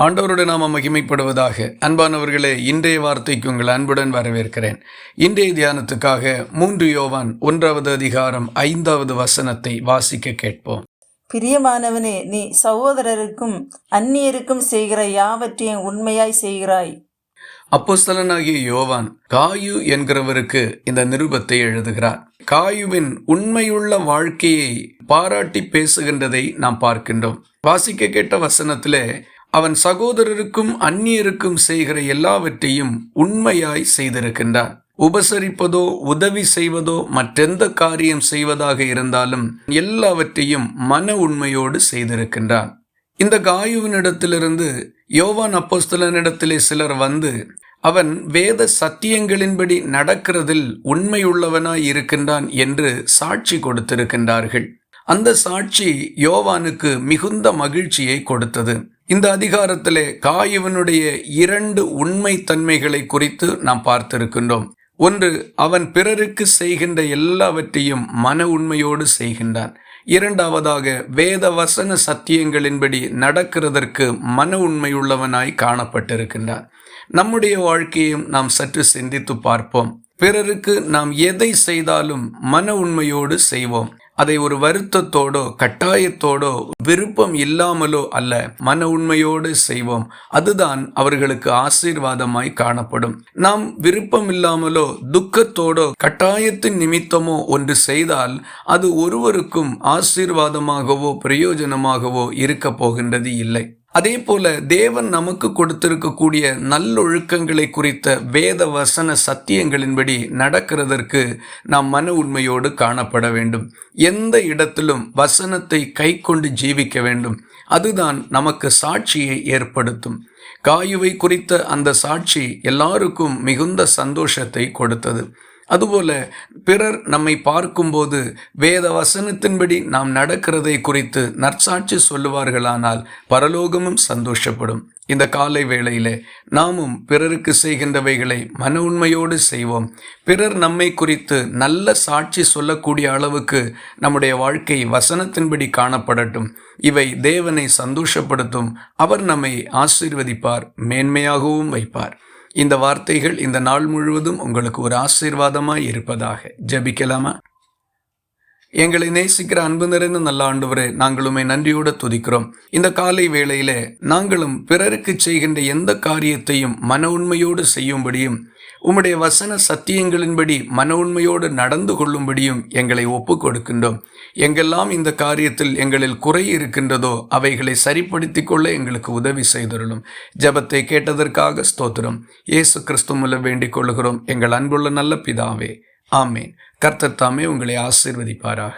ஆண்டவருடைய நாம மகிமைப்படுவதாக. அன்பானவர்களே, இன்றைய வார்த்தைக்கு உங்கள் அன்புடன் வரவேற்கிறேன். இன்றைய தியானத்துக்காக 3 யோவான் 1வது அதிகாரம் 5வது வசனத்தை வாசிக்க கேட்போம். பிரியமானவனே, நீ சகோதரருக்கும் அந்நியருக்கும் செய்கிற யாவற்றையும் உண்மையாய் செய்கிறாய். அப்போஸ்தலனாகிய யோவான் காயு என்கிறவருக்கு இந்த நிருபத்தை எழுதுகிறார். காயுவின் உண்மையுள்ள வாழ்க்கையை பாராட்டி பேசுகின்றதை நாம் பார்க்கின்றோம். வாசிக்க கேட்ட வசனத்திலே அவன் சகோதரருக்கும் அந்நியருக்கும் செய்கிற எல்லாவற்றையும் உண்மையாய் செய்திருக்கின்றான். உபசரிப்பதோ உதவி செய்வதோ மற்றெந்த காரியம் செய்வதாக இருந்தாலும் எல்லாவற்றையும் மன உண்மையோடு செய்திருக்கின்றான். இந்த காயுவினிடத்திலிருந்து யோவான் அப்போஸ்தலனிடத்திலே சிலர் வந்து அவன் வேத சத்தியங்களின்படி நடக்கிறதில் உண்மையுள்ளவனாய் இருக்கின்றான் என்று சாட்சி கொடுத்திருக்கின்றார்கள். அந்த சாட்சி யோவானுக்கு மிகுந்த மகிழ்ச்சியை கொடுத்தது. இந்த அதிகாரத்திலே காயுவனுடைய 2 உண்மை தன்மைகளை குறித்து நாம் பார்த்திருக்கின்றோம். ஒன்று, அவன் பிறருக்கு செய்கின்ற எல்லாவற்றையும் மன உண்மையோடு செய்கின்றான். இரண்டாவதாக, வேத வசன சத்தியங்களின்படி நடக்கிறதற்கு மன உண்மையுள்ளவனாய் காணப்பட்டிருக்கின்றான். நம்முடைய வாழ்க்கையும் நாம் சற்று சிந்தித்து பார்ப்போம். பிறருக்கு நாம் எதை செய்தாலும் மன உண்மையோடு செய்வோம். அதை ஒரு வருத்தத்தோடோ கட்டாயத்தோடோ விருப்பம் இல்லாமலோ அல்ல, மன உண்மையோடு செய்வோம். அதுதான் அவர்களுக்கு ஆசீர்வாதமாய் காணப்படும். நாம் விருப்பம் இல்லாமலோ துக்கத்தோடோ கட்டாயத்தின் நிமித்தமோ ஒன்று செய்தால் அது ஒருவருக்கும் ஆசீர்வாதமாகவோ பிரயோஜனமாகவோ இருக்க போகின்றது இல்லை. அதே போல தேவன் நமக்கு கொடுத்திருக்கக்கூடிய நல்லொழுக்கங்களை குறித்த வேத வசன சத்தியங்களின்படி நடக்கிறதற்கு நாம் மன உண்மையோடு காணப்பட வேண்டும். எந்த இடத்திலும் வசனத்தை கை கொண்டு ஜீவிக்க வேண்டும். அதுதான் நமக்கு சாட்சியை ஏற்படுத்தும். காயுவை குறித்த அந்த சாட்சி எல்லாருக்கும் மிகுந்த சந்தோஷத்தை கொடுத்தது. அதுபோல பிறர் நம்மை பார்க்கும்போது வேத வசனத்தின்படி நாம் நடக்கிறதை குறித்து நற்சாட்சி சொல்லுவார்களானால் பரலோகமும் சந்தோஷப்படும். இந்த காலை வேளையிலே நாமும் பிறருக்கு செய்கின்றவைகளை மன உண்மையோடு செய்வோம். பிறர் நம்மை குறித்து நல்ல சாட்சி சொல்லக்கூடிய அளவுக்கு நம்முடைய வாழ்க்கை வசனத்தின்படி காணப்படட்டும். இவை தேவனை சந்தோஷப்படுத்தும். அவர் நம்மை ஆசீர்வதிப்பார், மேன்மையாகவும் வைப்பார். இந்த வார்த்தைகள் இந்த நாள் முழுவதும் உங்களுக்கு ஒரு ஆசீர்வாதமாய் இருப்பதாக. ஜெபிக்கலாமா? எங்களை நேசிக்கிற அன்பு நிறைந்த நல்ல ஆண்டவரே, நாங்கள் உம்மை நன்றியோடு துதிக்கிறோம். இந்த காலை வேளையிலே நாங்களும் பிறருக்கு செய்கின்ற எந்த காரியத்தையும் மன உண்மையோடு செய்யும்படியும் உம்முடைய வசன சத்தியங்களின்படி மன உண்மையோடு நடந்து கொள்ளும்படியும் எங்களை ஒப்பு கொடுக்கின்றோம். எங்கெல்லாம் இந்த காரியத்தில் எங்களில் குறை இருக்கின்றதோ அவைகளை சரிப்படுத்திக் கொள்ள எங்களுக்கு உதவி செய்தருளும். ஜெபத்தை கேட்டதற்காக ஸ்தோத்திரம். இயேசு கிறிஸ்து மூலம் வேண்டிக் கொள்கிறோம் எங்கள் அன்புள்ள நல்ல பிதாவே, ஆமேன். கர்த்தர் தாமே உங்களை ஆசீர்வதிப்பாராக.